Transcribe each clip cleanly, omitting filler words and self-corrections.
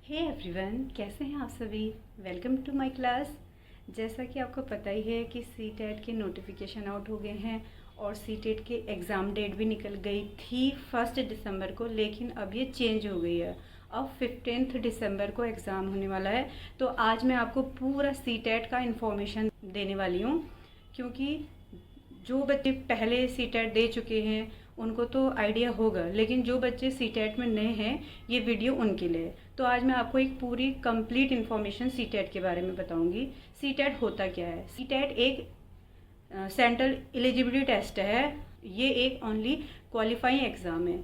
Hey everyone, कैसे हैं आप सभी। Welcome to my class. जैसा कि आपको पता ही है कि सीटेट के नोटिफिकेशन आउट हो गए हैं और सीटेट के एग्ज़ाम डेट भी निकल गई थी 1 दिसंबर को, लेकिन अब ये चेंज हो गई है। अब 15 दिसंबर को एग्ज़ाम होने वाला है। तो आज मैं आपको पूरा सीटेट का इन्फॉर्मेशन देने वाली हूँ, क्योंकि जो बच्चे पहले सीटेट दे चुके हैं उनको तो आइडिया होगा, लेकिन जो बच्चे सीटेट में नए हैं ये वीडियो उनके लिए है। तो आज मैं आपको एक पूरी कंप्लीट इन्फॉर्मेशन सीटेट के बारे में बताऊंगी। सीटेट होता क्या है। सीटेट एक सेंट्रल एलिजिबिलिटी टेस्ट है। ये एक ओनली क्वालिफाइंग एग्ज़ाम है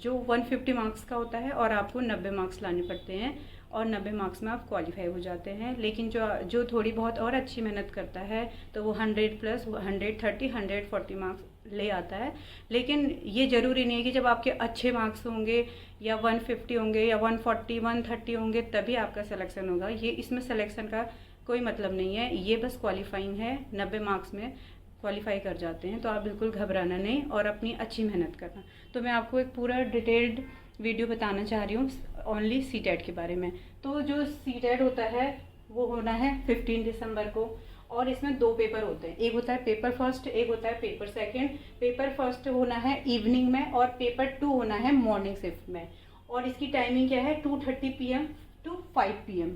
जो 150 मार्क्स का होता है और आपको 90 मार्क्स लाने पड़ते हैं और 90 मार्क्स में आप क्वालिफाई हो जाते हैं। लेकिन जो थोड़ी बहुत और अच्छी मेहनत करता है तो वो 100 प्लस 130 140 मार्क्स ले आता है। लेकिन ये ज़रूरी नहीं है कि जब आपके अच्छे मार्क्स होंगे या 150 होंगे या 140 130 होंगे तभी आपका सिलेक्शन होगा। ये इसमें सिलेक्शन का कोई मतलब नहीं है, ये बस क्वालिफाइंग है। 90 मार्क्स में क्वालिफाई कर जाते हैं, तो आप बिल्कुल घबराना नहीं और अपनी अच्छी मेहनत करना। तो मैं आपको एक पूरा डिटेल्ड वीडियो बताना चाह रही हूँ ओनली सीटेट के बारे में। तो जो सीटेट होता है वो होना है 15 दिसंबर को, और इसमें 2 पेपर होते हैं। एक होता है पेपर फर्स्ट, एक होता है पेपर सेकंड। पेपर फर्स्ट होना है इवनिंग में और पेपर 2 होना है मॉर्निंग शिफ्ट में। और इसकी टाइमिंग क्या है, 2:30 PM टू 5 PM।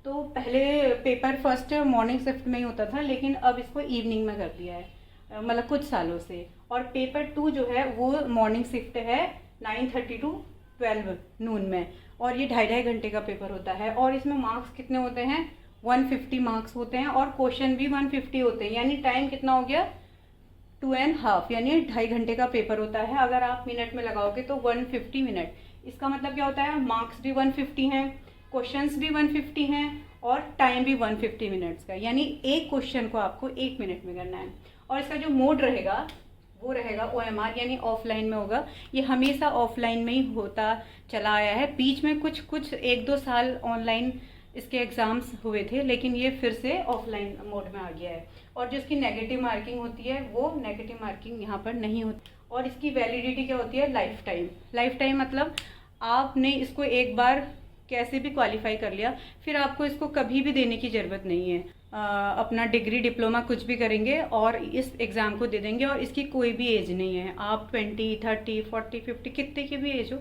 तो पहले पेपर फर्स्ट मॉर्निंग शिफ्ट में ही होता था, लेकिन अब इसको इवनिंग में कर दिया है, मतलब कुछ सालों से। और पेपर 2 जो है वो मॉर्निंग शिफ्ट है 9:30 टू 12 नून में, और ये 2.5 घंटे का पेपर होता है। और इसमें मार्क्स कितने होते हैं, 150 मार्क्स होते हैं और क्वेश्चन भी 150 होते हैं। यानी टाइम कितना हो गया, 2.5, यानी 2.5 घंटे का पेपर होता है। अगर आप मिनट में लगाओगे तो 150 मिनट। इसका मतलब क्या होता है, मार्क्स भी 150 हैं, क्वेश्चंस भी 150 हैं और टाइम भी 150 मिनट्स का। यानी एक क्वेश्चन को आपको 1 मिनट में करना है। और इसका जो मोड रहेगा वो रहेगा OMR, यानी ऑफलाइन में होगा। ये हमेशा ऑफलाइन में ही होता चला आया है। बीच में कुछ 1-2 साल ऑनलाइन इसके एग्ज़ाम्स हुए थे, लेकिन ये फिर से ऑफलाइन मोड में आ गया है। और जो इसकी नेगेटिव मार्किंग होती है वो नेगेटिव मार्किंग यहाँ पर नहीं होती। और इसकी वैलिडिटी क्या होती है, लाइफ टाइम। लाइफ टाइम मतलब आपने इसको एक बार कैसे भी क्वालिफाई कर लिया, फिर आपको इसको कभी भी देने की ज़रूरत नहीं है। अपना डिग्री डिप्लोमा कुछ भी करेंगे और इस एग्ज़ाम को दे देंगे। और इसकी कोई भी एज नहीं है, आप 20 30 40 50 कितने की भी एज हो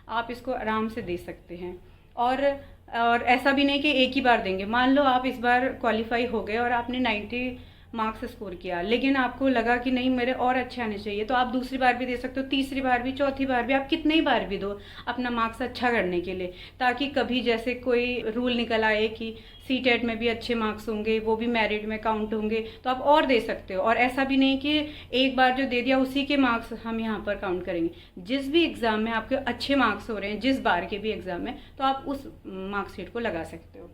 आप इसको आराम से दे सकते हैं। और ऐसा भी नहीं कि एक ही बार देंगे। मान लो आप इस बार क्वालिफाई हो गए और आपने 90 मार्क्स स्कोर किया, लेकिन आपको लगा कि नहीं मेरे और अच्छे आने चाहिए, तो आप दूसरी बार भी दे सकते हो, तीसरी बार भी, चौथी बार भी, आप कितनी बार भी दो अपना मार्क्स अच्छा करने के लिए। ताकि कभी जैसे कोई रूल निकल आए कि सीटेट में भी अच्छे मार्क्स होंगे, वो भी मेरिट में काउंट होंगे, तो आप और दे सकते हो। और ऐसा भी नहीं कि एक बार जो दे दिया उसी के मार्क्स हम यहाँ पर काउंट करेंगे। जिस भी एग्ज़ाम में आपके अच्छे मार्क्स हो रहे हैं, जिस बार के भी एग्ज़ाम में, तो आप उस मार्कशीट को लगा सकते हो।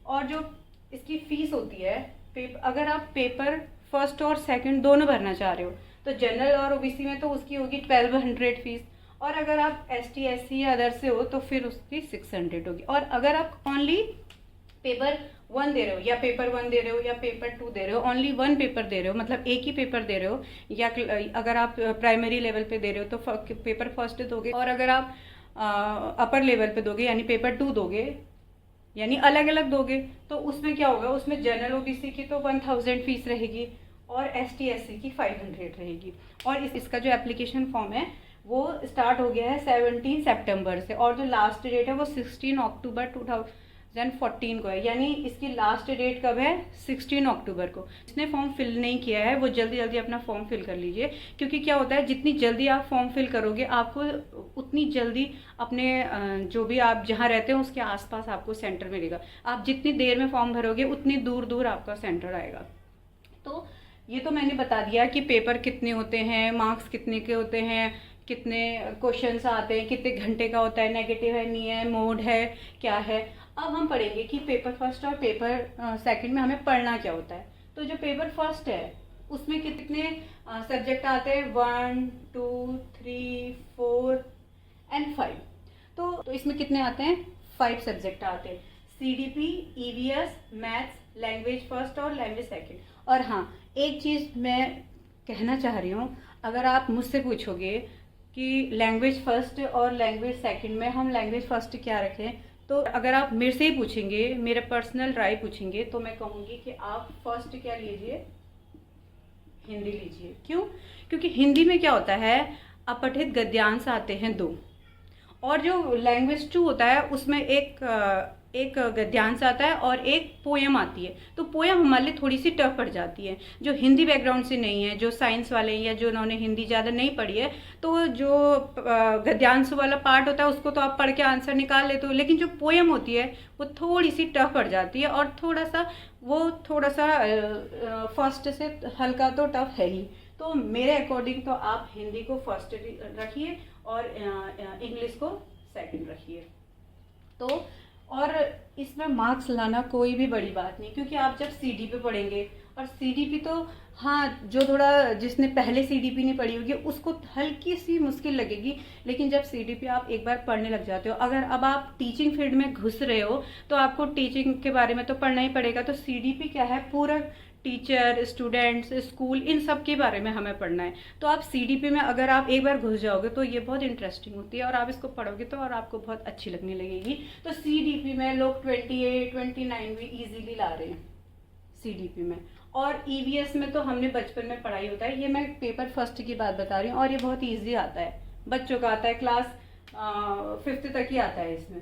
और जो इसकी फीस होती है, अगर आप पेपर फर्स्ट और सेकंड दोनों भरना चाह रहे हो तो जनरल और OBC में तो उसकी होगी 1200 फीस। और अगर आप ST SC या अदर से हो तो फिर उसकी 600 होगी। और अगर आप ओनली पेपर 1 दे रहे हो या पेपर 1 दे रहे हो या पेपर 2 दे रहे हो, ओनली 1 पेपर दे रहे हो, मतलब एक ही पेपर दे रहे हो, या अगर आप प्राइमरी लेवल पे दे रहे हो तो पेपर फर्स्ट दोगे, और अगर आप अपर लेवल पे दोगे यानी पेपर 2 दोगे, यानी अलग अलग दोगे, तो उसमें क्या होगा, उसमें जनरल OBC की तो 1000 फीस रहेगी और ST SC की 500 रहेगी। और इसका जो एप्लीकेशन फॉर्म है वो स्टार्ट हो गया है 17 सितंबर से, और जो लास्ट डेट है वो 16 अक्टूबर 2014 को है। यानी इसकी लास्ट डेट कब है, 16 अक्टूबर को। जिसने फॉर्म फिल नहीं किया है वो जल्दी जल्दी अपना फॉर्म फिल कर लीजिए, क्योंकि क्या होता है, जितनी जल्दी आप फॉर्म फिल करोगे आपको उतनी जल्दी अपने जो भी आप जहाँ रहते हो उसके आसपास आपको सेंटर मिलेगा। आप जितनी देर में फॉर्म भरोगे उतनी दूर दूर आपका सेंटर आएगा। तो ये तो मैंने बता दिया कि पेपर कितने होते हैं, मार्क्स कितने के होते हैं, कितने क्वेश्चंस आते हैं, कितने घंटे का होता है, नेगेटिव है नहीं है, मोड है क्या है। अब हम पढ़ेंगे कि पेपर फर्स्ट और पेपर सेकंड में हमें पढ़ना क्या होता है। तो जो पेपर फर्स्ट है उसमें कितने सब्जेक्ट आते हैं, 1 2 3 4 एंड 5। तो इसमें कितने आते हैं, 5 सब्जेक्ट आते हैं, CDP EVS maths, language first और लैंग्वेज सेकंड। और हाँ, एक चीज़ मैं कहना चाह रही हूँ, अगर आप मुझसे पूछोगे कि लैंग्वेज फर्स्ट और लैंग्वेज सेकंड में हम लैंग्वेज फर्स्ट क्या रखें, तो अगर आप मेरे से ही पूछेंगे, मेरा पर्सनल राय पूछेंगे, तो मैं कहूँगी कि आप फर्स्ट क्या लीजिए, हिंदी लीजिए। क्यों? क्योंकि हिंदी में क्या होता है, अपठित गद्यांश आते हैं 2, और जो लैंग्वेज 2 होता है उसमें एक गद्यांश आता है और एक पोयम आती है। तो पोयम हमारे लिए थोड़ी सी टफ पड़ जाती है, जो हिंदी बैकग्राउंड से नहीं है, जो साइंस वाले हैं या जो उन्होंने हिंदी ज़्यादा नहीं पढ़ी है, तो जो गद्यांश वाला पार्ट होता है उसको तो आप पढ़ के आंसर निकाल लेते हो, लेकिन जो पोयम होती है वो थोड़ी सी टफ पड़ जाती है, और थोड़ा सा फर्स्ट से हल्का तो टफ है ही। तो मेरे अकॉर्डिंग तो आप हिंदी को फर्स्ट रखिए और इंग्लिश को सेकंड रखिए। तो और इसमें मार्क्स लाना कोई भी बड़ी बात नहीं, क्योंकि आप जब सीडीपी पढ़ेंगे, और सीडीपी तो हाँ, जो थोड़ा जिसने पहले सीडीपी नहीं पढ़ी होगी उसको हल्की सी मुश्किल लगेगी, लेकिन जब सीडीपी आप एक बार पढ़ने लग जाते हो, अगर अब आप टीचिंग फील्ड में घुस रहे हो तो आपको टीचिंग के बारे में तो पढ़ना ही पड़ेगा। तो सीडीपी क्या है, पूरा टीचर, स्टूडेंट्स, स्कूल, इन सब के बारे में हमें पढ़ना है। तो आप सीडीपी में अगर आप एक बार घुस जाओगे तो ये बहुत इंटरेस्टिंग होती है, और आप इसको पढ़ोगे तो और आपको बहुत अच्छी लगने लगेगी। तो सीडीपी में लोग 28, 29 भी इजीली ला रहे हैं सीडीपी में। और ईवीएस में तो हमने बचपन में पढ़ाई होता है, ये मैं पेपर फर्स्ट की बात बता रही हूँ, और ये बहुत ईजी आता है, बच्चों का आता है, क्लास 5th तक ही आता है इसमें।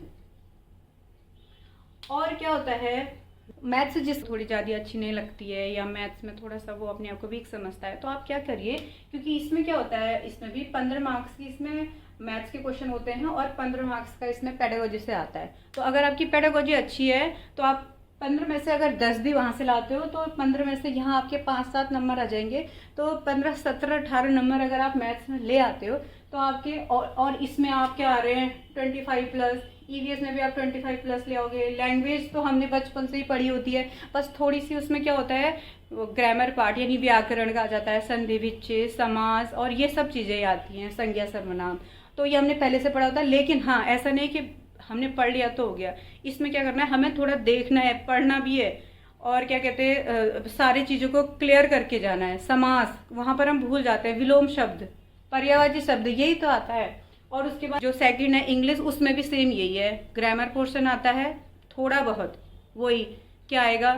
और क्या होता है, मैथ्स जिस थोड़ी ज़्यादा अच्छी नहीं लगती है, या मैथ्स में थोड़ा सा वो अपने आप को वीक समझता है, तो आप क्या करिए, क्योंकि इसमें क्या होता है, इसमें भी 15 मार्क्स की इसमें मैथ्स के क्वेश्चन होते हैं, और 15 मार्क्स का इसमें पेडागोजी से आता है। तो अगर आपकी पेडागोजी अच्छी है तो आप 15 में से अगर 10 भी वहाँ से लाते हो तो 15 में से यहाँ आपके 5-7 नंबर आ जाएंगे। तो 15, 17, 18 नंबर अगर आप मैथ्स में ले आते हो तो आपके, और इसमें आप क्या आ रहे हैं 25+, ईवीएस में भी आप 25+ ले आओगे। लैंग्वेज तो हमने बचपन से ही पढ़ी होती है, बस थोड़ी सी उसमें क्या होता है, ग्रामर पार्ट यानी व्याकरण का आ जाता है, संधि विच्छेद, समास और ये सब चीज़ें आती हैं, संज्ञा सर्वनाम, तो ये हमने पहले से पढ़ा होता है। लेकिन हाँ, ऐसा नहीं कि हमने पढ़ लिया तो हो गया, इसमें क्या करना है, हमें थोड़ा देखना है, पढ़ना भी है, और क्या कहते हैं, सारी चीज़ों को क्लियर करके जाना है। समास वहाँ पर हम भूल जाते हैं, विलोम शब्द, पर्यायवाची शब्द, यही तो आता है। और उसके बाद जो सेकंड है इंग्लिश, उसमें भी सेम यही है, ग्रामर पोर्शन आता है थोड़ा बहुत, वही क्या आएगा,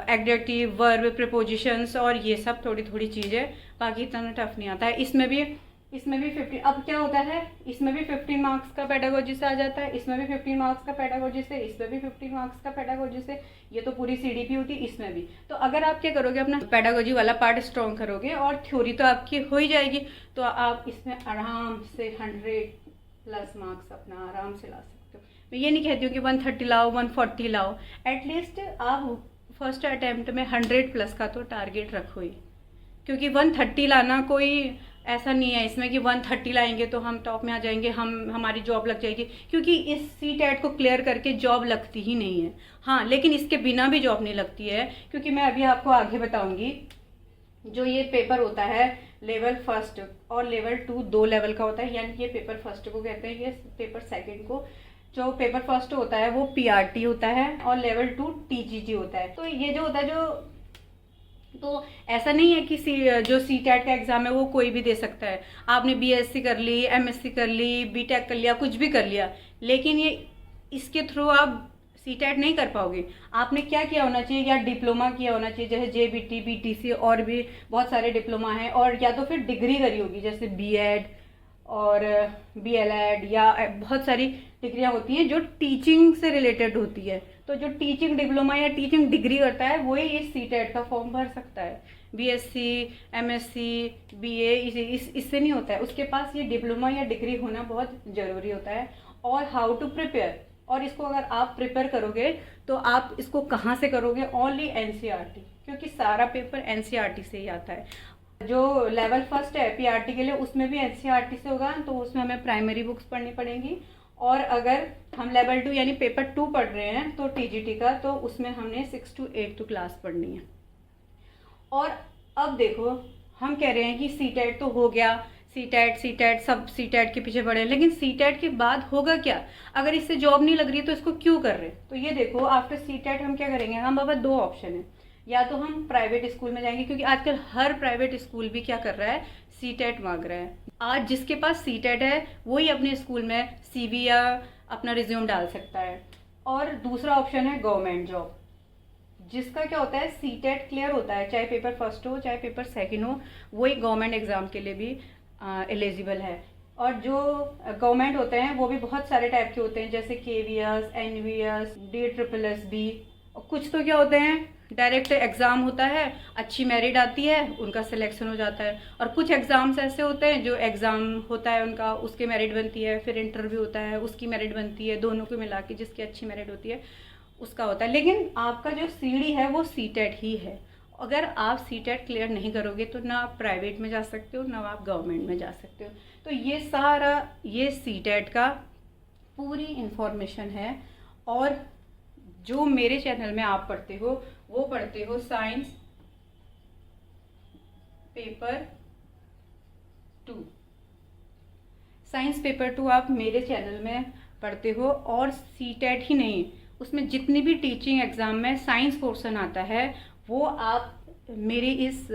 एडजेक्टिव, वर्ब, प्रीपोजिशंस और ये सब थोड़ी थोड़ी चीज़ें, बाकी इतना टफ नहीं आता है। इसमें भी 15, अब क्या होता है, इसमें भी 15 मार्क्स का पेडागोजी से आ जाता है, इसमें भी 15 मार्क्स का पेडागोजी से, इसमें भी 15 मार्क्स का पेडागोजी से, ये तो पूरी सीडीपी होती है, इसमें भी। तो अगर आप क्या करोगे, अपना पेडागोजी वाला पार्ट स्ट्रॉन्ग करोगे और थ्योरी तो आपकी हो ही जाएगी, तो आप इसमें आराम से 100+ मार्क्स अपना आराम से ला सकते हो। मैं ये नहीं कहती हूँ कि 130 लाओ, 140 लाओ, एटलीस्ट आप फर्स्ट अटैम्प्ट में 100+ का तो टारगेट रखो ही, क्योंकि 130 लाना कोई ऐसा नहीं है इसमें कि 130 लाएंगे तो हम टॉप में आ जाएंगे, हमारी जॉब लग जाएगी, क्योंकि इस सीटेट को क्लियर करके जॉब लगती ही नहीं है। हाँ, लेकिन इसके बिना भी जॉब नहीं लगती है, क्योंकि मैं अभी आपको आगे बताऊंगी। जो ये पेपर होता है लेवल 1 और लेवल 2, 2 लेवल का होता है, यानी ये पेपर 1 को कहते हैं, ये पेपर 2 को। जो पेपर 1 होता है वो पीआरटी होता है और लेवल 2 टीजीटी होता है। तो ये जो होता है, तो ऐसा नहीं है कि जो सीटेट का एग्ज़ाम है वो कोई भी दे सकता है। आपने बीएससी कर ली, एमएससी कर ली, बीटेक कर लिया, कुछ भी कर लिया, लेकिन ये इसके थ्रू आप सीटेट नहीं कर पाओगे। आपने क्या किया होना चाहिए, या डिप्लोमा किया होना चाहिए, जैसे जेबीटी, बीटीसी और भी बहुत सारे डिप्लोमा हैं, और या तो फिर डिग्री करी होगी, जैसे बीएड और बीएलएड, या बहुत सारी डिग्रियां होती हैं जो टीचिंग से रिलेटेड होती है। तो जो टीचिंग डिप्लोमा या टीचिंग डिग्री करता है वही इस सीटेट का फॉर्म भर सकता है। बीएससी, एमएससी, बीए इससे नहीं होता है, उसके पास ये डिप्लोमा या डिग्री होना बहुत ज़रूरी होता है। और हाउ टू प्रिपेयर, और इसको अगर आप प्रिपेयर करोगे तो आप इसको कहाँ से करोगे, ओनली एनसीईआरटी, क्योंकि सारा पेपर एनसीईआरटी से ही आता है। जो लेवल 1 है पीआरटी के लिए, उसमें भी एनसीईआरटी से होगा, तो उसमें हमें प्राइमरी बुक्स पढ़नी पड़ेंगी। और अगर हम लेवल 2 यानी पेपर 2 पढ़ रहे हैं तो टीजीटी का, तो उसमें हमने 6 to 8 क्लास पढ़नी है। और अब देखो, हम कह रहे हैं कि सीटेट तो हो गया, सीटेट सब सीटेट के पीछे पड़े हैं, लेकिन सीटेट के बाद होगा क्या? अगर इससे जॉब नहीं लग रही तो इसको क्यों कर रहे? तो ये देखो, आफ्टर सीटेट हम क्या करेंगे, हम बाबा 2 ऑप्शन है, या तो हम प्राइवेट स्कूल में जाएंगे, क्योंकि आजकल हर प्राइवेट स्कूल भी क्या कर रहा है, सीटेट मांग रहा है। आज जिसके पास सीटेट है वही अपने स्कूल में सीबी या अपना रिज्यूम डाल सकता है। और दूसरा ऑप्शन है गवर्नमेंट जॉब, जिसका क्या होता है सीटेट क्लियर होता है, चाहे पेपर फर्स्ट हो चाहे पेपर सेकंड हो, वो एक गवर्नमेंट एग्जाम के लिए भी एलिजिबल है। और जो गवर्नमेंट होते हैं वो भी बहुत सारे टाइप के होते हैं, जैसे KVS, NVS, DSSB। और कुछ तो क्या होते हैं डायरेक्ट एग्ज़ाम होता है, अच्छी मेरिट आती है, उनका सिलेक्शन हो जाता है। और कुछ एग्ज़ाम्स ऐसे होते हैं जो एग्ज़ाम होता है उनका, उसके मेरिट बनती है, फिर इंटरव्यू होता है, उसकी मेरिट बनती है, दोनों को मिला के जिसकी अच्छी मेरिट होती है उसका होता है। लेकिन आपका जो सीढ़ी है वो सीटेट ही है। अगर आप सीटेट क्लियर नहीं करोगे तो ना आप प्राइवेट में जा सकते हो ना आप गवर्नमेंट में जा सकते हो। तो ये सारा ये सीटेट का पूरी इंफॉर्मेशन है। और जो मेरे चैनल में आप पढ़ते हो वो पढ़ते हो साइंस पेपर 2। साइंस पेपर 2 आप मेरे चैनल में पढ़ते हो। और सीटेट ही नहीं, उसमें जितनी भी टीचिंग एग्ज़ाम में साइंस पोर्शन आता है वो आप मेरे इस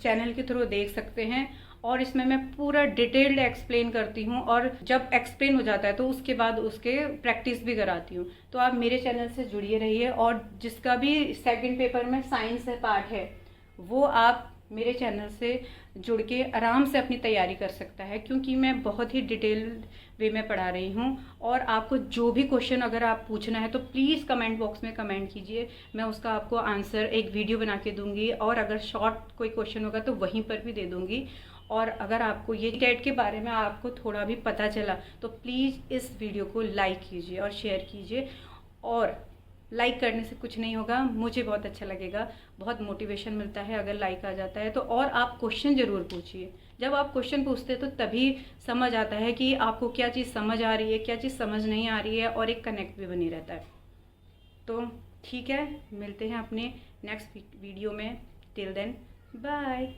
चैनल के थ्रू देख सकते हैं। और इसमें मैं पूरा डिटेल्ड एक्सप्लेन करती हूँ, और जब एक्सप्लेन हो जाता है तो उसके बाद उसके प्रैक्टिस भी कराती हूँ। तो आप मेरे चैनल से जुड़िए रहिए। और जिसका भी सेकंड पेपर में साइंस है पार्ट है वो आप मेरे चैनल से जुड़ के आराम से अपनी तैयारी कर सकता है, क्योंकि मैं बहुत ही डिटेल्ड वे में पढ़ा रही हूँ। और आपको जो भी क्वेश्चन अगर आप पूछना है तो प्लीज़ कमेंट बॉक्स में कमेंट कीजिए, मैं उसका आपको आंसर एक वीडियो बना के दूंगी। और अगर शॉर्ट कोई क्वेश्चन होगा तो वहीं पर भी दे दूंगी। और अगर आपको ये टेट के बारे में आपको थोड़ा भी पता चला तो प्लीज़ इस वीडियो को लाइक कीजिए और शेयर कीजिए। और लाइक करने से कुछ नहीं होगा, मुझे बहुत अच्छा लगेगा, बहुत मोटिवेशन मिलता है अगर लाइक आ जाता है तो। और आप क्वेश्चन ज़रूर पूछिए, जब आप क्वेश्चन पूछते हैं तो तभी समझ आता है कि आपको क्या चीज़ समझ आ रही है, क्या चीज़ समझ नहीं आ रही है, और एक कनेक्ट भी बनी रहता है। तो ठीक है, मिलते हैं अपने नेक्स्ट वीडियो में। Till then bye.